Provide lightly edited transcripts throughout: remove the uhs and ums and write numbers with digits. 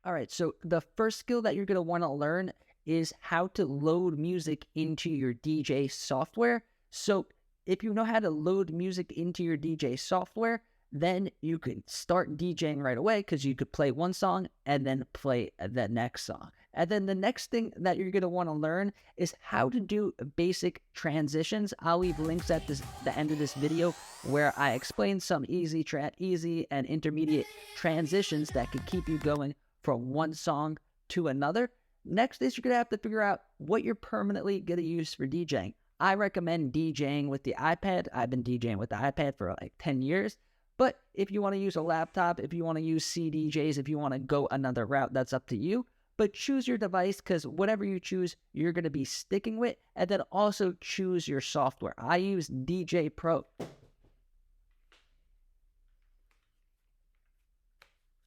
All right, so the first skill that you're going to want to learn is how to load music into your DJ software. So if you know how to load music into your DJ software, then you could start DJing right away because you could play one song and then play the next song. And then the next thing that you're going to want to learn is how to do basic transitions. I'll leave links at the end of this video where I explain some easy and intermediate transitions that could keep you going from one song to another. Next is you're going to have to figure out what you're permanently going to use for DJing. I recommend DJing with the iPad. I've been DJing with the iPad for like 10 years. But if you want to use a laptop, if you want to use CDJs, if you want to go another route, that's up to you. But choose your device because whatever you choose, you're going to be sticking with. And then also choose your software. I use DJ Pro.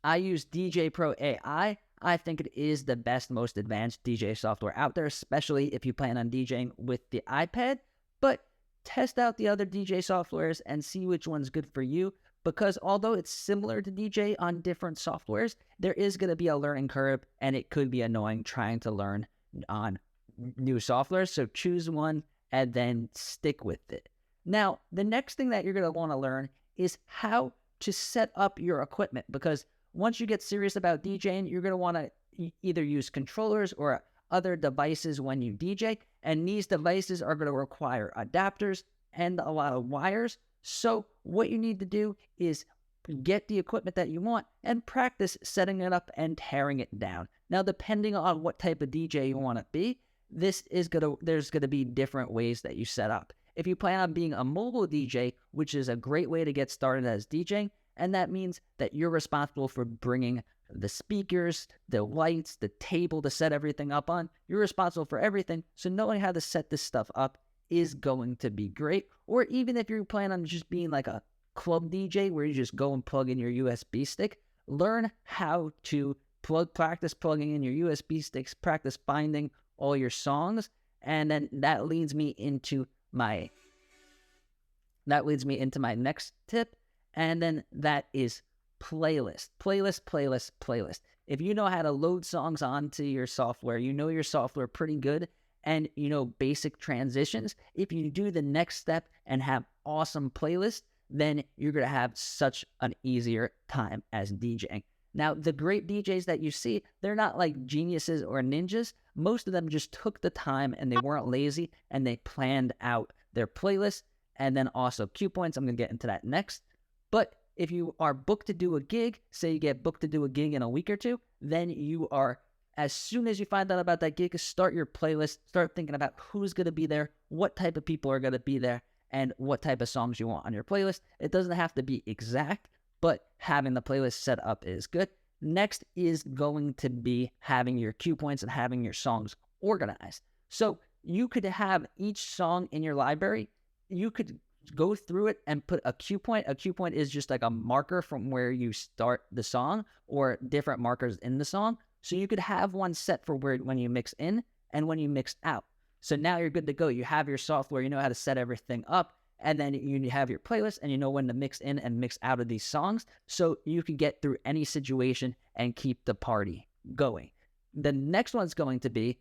I use DJ Pro AI. I think it is the best, most advanced DJ software out there, especially if you plan on DJing with the iPad. But test out the other DJ softwares and see which one's good for you. Because although it's similar to DJ on different softwares, there is going to be a learning curve and it could be annoying trying to learn on new software. So choose one and then stick with it. Now, the next thing that you're going to want to learn is how to set up your equipment, because once you get serious about DJing, you're going to want to either use controllers or other devices when you DJ, and these devices are going to require adapters and a lot of wires. So what you need to do is get the equipment that you want and practice setting it up and tearing it down. Now, depending on what type of DJ you want to be, there's going to be different ways that you set up. If you plan on being a mobile DJ, which is a great way to get started as DJing, and that means that you're responsible for bringing the speakers, the lights, the table to set everything up on. You're responsible for everything. So knowing how to set this stuff up is going to be great. Or even if you plan on just being like a club DJ where you just go and plug in your USB stick, learn how to practice plugging in your USB sticks, practice finding all your songs. And then that leads me into my next tip. And then that is playlist. If you know how to load songs onto your software, you know your software pretty good, and you know basic transitions, if you do the next step and have awesome playlists, then you're going to have such an easier time as DJing. Now, the great DJs that you see, they're not like geniuses or ninjas. Most of them just took the time and they weren't lazy and they planned out their playlist. And then also cue points. I'm going to get into that next. But if you are booked to do a gig, say you get booked to do a gig in a week or two, then you are, as soon as you find out about that gig, start your playlist, start thinking about who's going to be there, what type of people are going to be there, and what type of songs you want on your playlist. It doesn't have to be exact, but having the playlist set up is good. Next is going to be having your cue points and having your songs organized. So you could have each song in your library. You could go through it and put a cue point. A cue point is just like a marker from where you start the song or different markers in the song. So you could have one set for when you mix in and when you mix out. So now you're good to go. You have your software, you know how to set everything up, and then you have your playlist and you know when to mix in and mix out of these songs. So you can get through any situation and keep the party going. The next one's going to be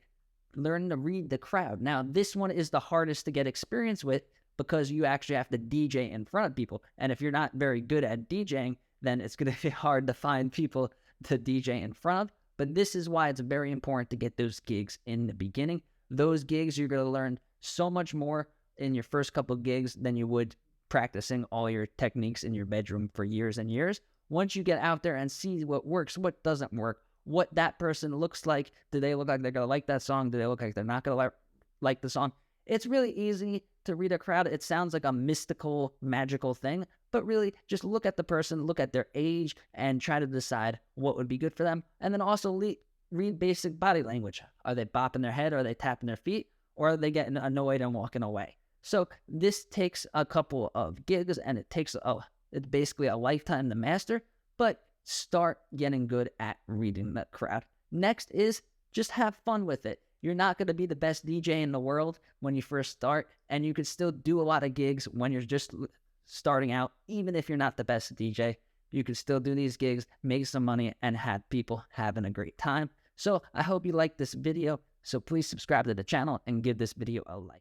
learn to read the crowd. Now, this one is the hardest to get experience with because you actually have to DJ in front of people. And if you're not very good at DJing, then it's going to be hard to find people to DJ in front of. But this is why it's very important to get those gigs in the beginning. Those gigs, you're going to learn so much more in your first couple of gigs than you would practicing all your techniques in your bedroom for years and years. Once you get out there and see what works, what doesn't work, what that person looks like, do they look like they're going to like that song? Do they look like they're not going to like the song? It's really easy to read a crowd. It sounds like a mystical, magical thing, but really just look at the person, look at their age, and try to decide what would be good for them. And then also read basic body language. Are they bopping their head? Are they tapping their feet? Or are they getting annoyed and walking away? So this takes a couple of gigs, and it's basically a lifetime to master, but start getting good at reading the crowd. Next is just have fun with it. You're not going to be the best DJ in the world when you first start, and you can still do a lot of gigs when you're just starting out, even if you're not the best DJ. you can still do these gigs, make some money, and have people having a great time. So I hope you liked this video. So please subscribe to the channel and give this video a like.